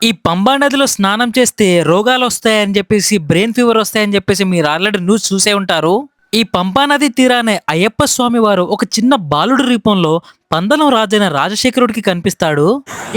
ఈ పంబా నదిలో స్నానం చేస్తే రోగాలొస్తాయని జెప్పేసి, బ్రెయిన్ ఫీవర్ ఒస్తాయని జెప్పేసి మీరు ఆల్రెడీ న్యూస్ చూసే ఉంటారు. ఈ పంపా నది తీరానే అయ్యప్ప స్వామి వారు ఒక చిన్న బాలుడి రూపంలో పందలం రాజైన రాజశేఖరుడికి కనిపిస్తాడు.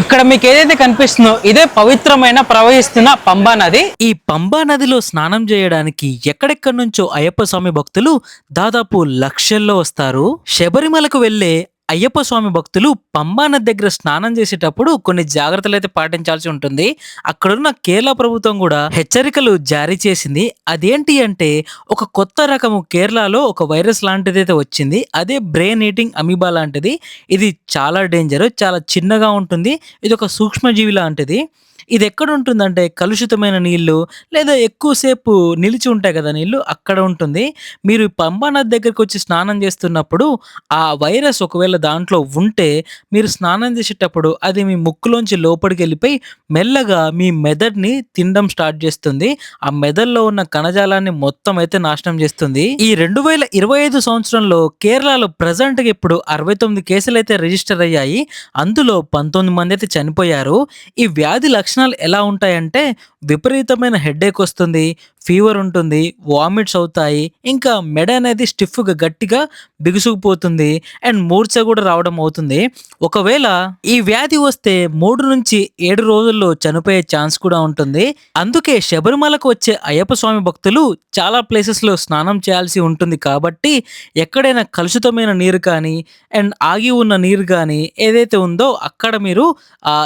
ఇక్కడ మీకు ఏదైతే కనిపిస్తుందో ఇదే పవిత్రమైన ప్రవహిస్తున్న పంబా నది. ఈ పంబా నదిలో స్నానం చేయడానికి ఎక్కడెక్కడి నుంచో అయ్యప్ప స్వామి భక్తులు దాదాపు లక్షల్లో వస్తారు. శబరిమలకు వెళ్లే అయ్యప్ప స్వామి భక్తులు పంబా నది దగ్గర స్నానం చేసేటప్పుడు కొన్ని జాగ్రత్తలు అయితే పాటించాల్సి ఉంటుంది. అక్కడున్న కేరళ ప్రభుత్వం కూడా హెచ్చరికలు జారీ చేసింది. అదేంటి అంటే ఒక కొత్త రకము కేరళలో ఒక వైరస్ లాంటిదైతే వచ్చింది. అదే బ్రెయిన్ ఈటింగ్ అమీబా లాంటిది. ఇది చాలా డేంజర్. చాలా చిన్నగా ఉంటుంది. ఇది ఒక సూక్ష్మజీవి లాంటిది. ఇది ఎక్కడ ఉంటుందంటే కలుషితమైన నీళ్లు లేదా ఎక్కువసేపు నిలిచి ఉంటాయి కదా నీళ్లు, అక్కడ ఉంటుంది. మీరు ఈ పంబా నది దగ్గరికి వచ్చి స్నానం చేస్తున్నప్పుడు ఆ వైరస్ ఒకవేళ దాంట్లో ఉంటే మీరు స్నానం చేసేటప్పుడు అది మీ ముక్కులోంచి లోపలికి వెళ్ళిపోయి మెల్లగా మీ మెదడుని తినడం స్టార్ట్ చేస్తుంది. ఆ మెదడులో ఉన్న కణజాలాన్ని మొత్తం అయితే నాశనం చేస్తుంది. ఈ 2025 సంవత్సరంలో కేరళలో ప్రజెంట్‌గా ఇప్పుడు 69 కేసులు అయితే రిజిస్టర్ అయ్యాయి. అందులో 19 మంది అయితే చనిపోయారు. ఈ వ్యాధి లక్షణాలు ఎలా ఉంటాయంటే విపరీతమైన హెడేక్ వస్తుంది, ఫీవర్ ఉంటుంది, వామిట్స్ అవుతాయి, ఇంకా మెడ అనేది స్టిఫ్‌గా గట్టిగా బిగుసుకుపోతుంది అండ్ మూర్ఛ కూడా రావడం అవుతుంది. ఒకవేళ ఈ వ్యాధి వస్తే 3-7 రోజుల్లో చనిపోయే ఛాన్స్ కూడా ఉంటుంది. అందుకే శబరిమలకు వచ్చే అయ్యప్ప స్వామి భక్తులు చాలా ప్లేసెస్‌లో స్నానం చేయాల్సి ఉంటుంది కాబట్టి ఎక్కడైనా కలుషితమైన నీరు కానీ అండ్ ఆగి ఉన్న నీరు గానీ ఏదైతే ఉందో అక్కడ మీరు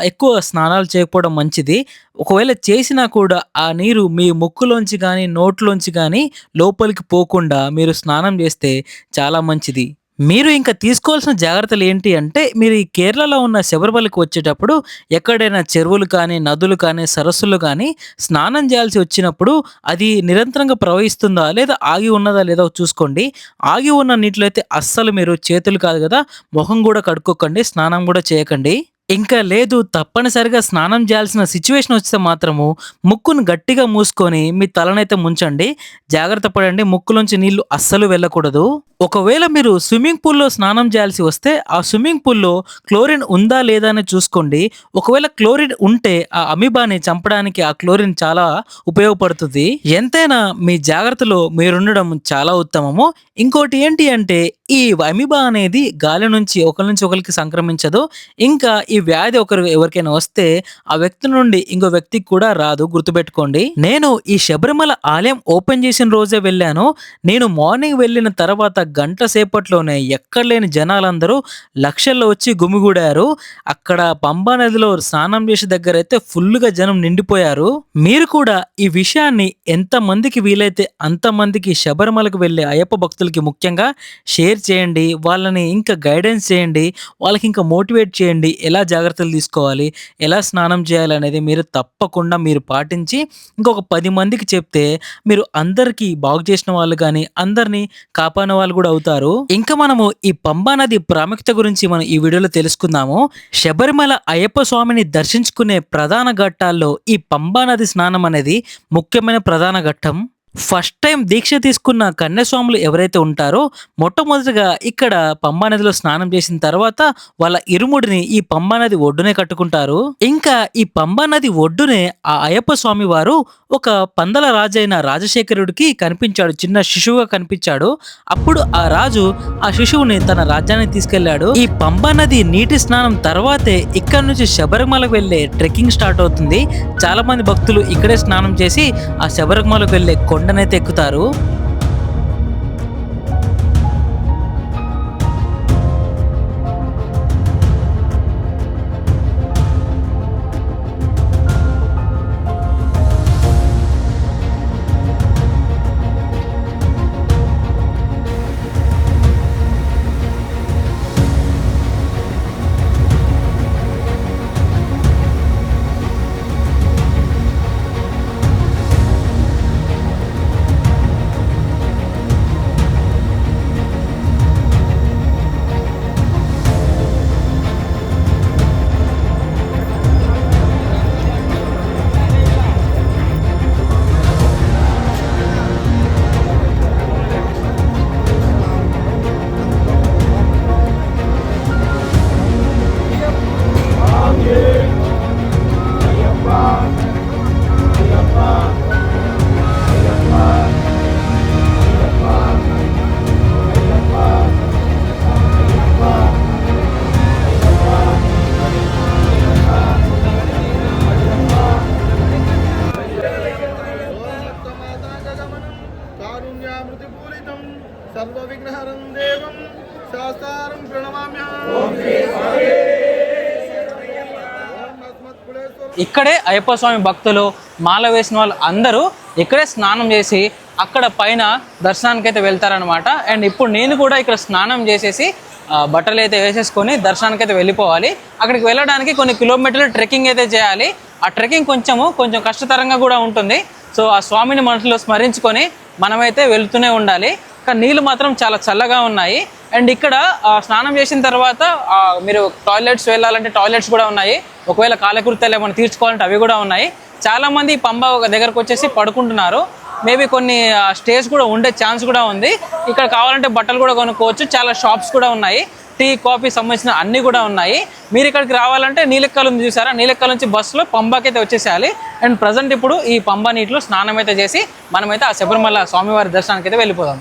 ఎక్కువ స్నానాలు చేయకపోవడం మంచిది. ఒకవేళ చేసినా కూడా ఆ నీరు మీ ముక్కులోంచి గానీ, నోట్లోంచి గానీ లోపలికి పోకుండా మీరు స్నానం చేస్తే చాలా మంచిది. మీరు ఇంకా తీసుకోవాల్సిన జాగ్రత్తలు ఏంటి అంటే, మీరు ఈ కేరళలో ఉన్న శబరిమలకి వచ్చేటప్పుడు ఎక్కడైనా చెరువులు కానీ, నదులు కానీ, సరస్సులు కానీ స్నానం చేయాల్సి వచ్చినప్పుడు అది నిరంతరంగా ప్రవహిస్తుందా లేదా ఆగి ఉన్నదా లేదా చూసుకోండి. ఆగి ఉన్న నీటిలో అయితే అస్సలు మీరు చేతులు కాదు కదా, మొహం కూడా కడుక్కోకండి, స్నానం కూడా చేయకండి. ఇంకా లేదు తప్పనిసరిగా స్నానం చేయాల్సిన సిచ్యువేషన్ వస్తే మాత్రము ముక్కును గట్టిగా మూసుకొని మీ తలనైతే ముంచండి. జాగ్రత్త పడండి. ముక్కులోంచి నీళ్లు అస్సలు వెళ్ళకూడదు. ఒకవేళ మీరు స్విమ్మింగ్ పూల్‌లో స్నానం చేయాల్సి వస్తే ఆ స్విమ్మింగ్ పూల్‌లో క్లోరిన్ ఉందా లేదా అని చూసుకోండి. ఒకవేళ క్లోరిన్ ఉంటే ఆ అమీబాని చంపడానికి ఆ క్లోరిన్ చాలా ఉపయోగపడుతుంది. ఎంతైనా మీ జాగ్రత్తలో మీరుండడం చాలా ఉత్తమము. ఇంకోటి ఏంటి అంటే ఈ అమీబా అనేది గాలి నుంచి ఒకరి నుంచి ఒకరికి సంక్రమించదు. ఇంకా ఈ వ్యాధి ఎవరికైనా వస్తే ఆ వ్యక్తి నుండి ఇంకో వ్యక్తికి కూడా రాదు, గుర్తుపెట్టుకోండి. నేను ఈ శబరిమల ఆలయం ఓపెన్ చేసిన రోజే వెళ్ళాను. నేను మార్నింగ్ వెళ్ళిన తర్వాత గంట సేపట్లోనే ఎక్కడ లేని జనాలందరూ లక్షల్లో వచ్చి గుమిగూడారు. అక్కడ పంబా నదిలో స్నానం చేసే దగ్గర అయితే ఫుల్‌గా జనం నిండిపోయారు. మీరు కూడా ఈ విషయాన్ని ఎంత మందికి వీలైతే అంతమందికి శబరిమలకు వెళ్ళే అయ్యప్ప భక్తులకి ముఖ్యంగా షేర్ చేయండి. వాళ్ళని ఇంకా గైడెన్స్ చేయండి. వాళ్ళకి ఇంకా మోటివేట్ చేయండి. ఎలా జాగ్రత్తలు తీసుకోవాలి, ఎలా స్నానం చేయాలనేది మీరు తప్పకుండా మీరు పాటించి ఇంకొక 10 మందికి చెప్తే మీరు అందరికీ బాగు చేసిన వాళ్ళు గానీ, అందరిని కాపాడిన వాళ్ళు కూడా అవుతారు. ఇంకా మనము ఈ పంబా నది ప్రాముఖ్యత గురించి మనం ఈ వీడియోలో తెలుసుకుందాము. శబరిమల అయ్యప్ప స్వామిని దర్శించుకునే ప్రధాన ఘట్టాల్లో ఈ పంబా నది స్నానం అనేది ముఖ్యమైన ప్రధాన ఘట్టం. ఫస్ట్ టైం దీక్ష తీసుకున్న కన్యాస్వాములు ఎవరైతే ఉంటారో మొట్టమొదటిగా ఇక్కడ పంబా నదిలో స్నానం చేసిన తర్వాత వాళ్ళ ఇరుముడిని ఈ పంబా నది ఒడ్డునే కట్టుకుంటారు. ఇంకా ఈ పంబా నది ఒడ్డునే ఆ అయ్యప్ప స్వామి వారు ఒక పందల రాజైన రాజశేఖరుడికి కనిపించాడు. చిన్న శిశువుగా కనిపించాడు. అప్పుడు ఆ రాజు ఆ శిశువుని తన రాజ్యానికి తీసుకెళ్లాడు. ఈ పంబా నది నీటి స్నానం తర్వాతే ఇక్కడ నుంచి శబరిమలకు వెళ్లే ట్రెక్కింగ్ స్టార్ట్ అవుతుంది. చాలా మంది భక్తులు ఇక్కడే స్నానం చేసి ఆ శబరిమలకు వెళ్లే కొండనైతే ఎక్కుతారు. ఇక్కడే అయ్యప్ప స్వామి భక్తులు మాల వేసిన వాళ్ళు అందరూ ఇక్కడే స్నానం చేసి అక్కడ పైన దర్శనానికి అయితే వెళ్తారనమాట. అండ్ ఇప్పుడు నేను కూడా ఇక్కడ స్నానం చేసేసి బట్టలు అయితే వేసేసుకొని దర్శనానికి అయితే వెళ్ళిపోవాలి. అక్కడికి వెళ్ళడానికి కొన్ని కిలోమీటర్లు ట్రెక్కింగ్ అయితే చేయాలి. ఆ ట్రెక్కింగ్ కొంచెం కష్టతరంగా కూడా ఉంటుంది. సో ఆ స్వామిని మనసులో స్మరించుకొని మనమైతే వెళ్తూనే ఉండాలి. కానీ నీళ్ళు మాత్రం చాలా చల్లగా ఉన్నాయి. అండ్ ఇక్కడ స్నానం చేసిన తర్వాత మీరు టాయిలెట్స్ వెళ్ళాలంటే టాయిలెట్స్ కూడా ఉన్నాయి. ఒకవేళ కాలకృత్యాలు ఏమైనా తీర్చుకోవాలంటే అవి కూడా ఉన్నాయి. చాలామంది పంబ దగ్గరకు వచ్చేసి పడుకుంటున్నారు. మేబీ కొన్ని స్టేస్ కూడా ఉండే ఛాన్స్ కూడా ఉంది. ఇక్కడ కావాలంటే బట్టలు కూడా కొనుక్కోవచ్చు. చాలా షాప్స్ కూడా ఉన్నాయి. టీ కాఫీ సంబంధించిన అన్నీ కూడా ఉన్నాయి. మీరు ఇక్కడికి రావాలంటే నీలెక్కల్ ఉంది చూసారా, నీలెక్కల్ నుంచి బస్సులో పంబాకి అయితే వచ్చేసేయాలి. అండ్ ప్రజెంట్ ఇప్పుడు ఈ పంబా నీటిలో స్నానం అయితే చేసి మనమైతే ఆ శబరిమల స్వామివారి దర్శనానికి అయితే వెళ్ళిపోదాం.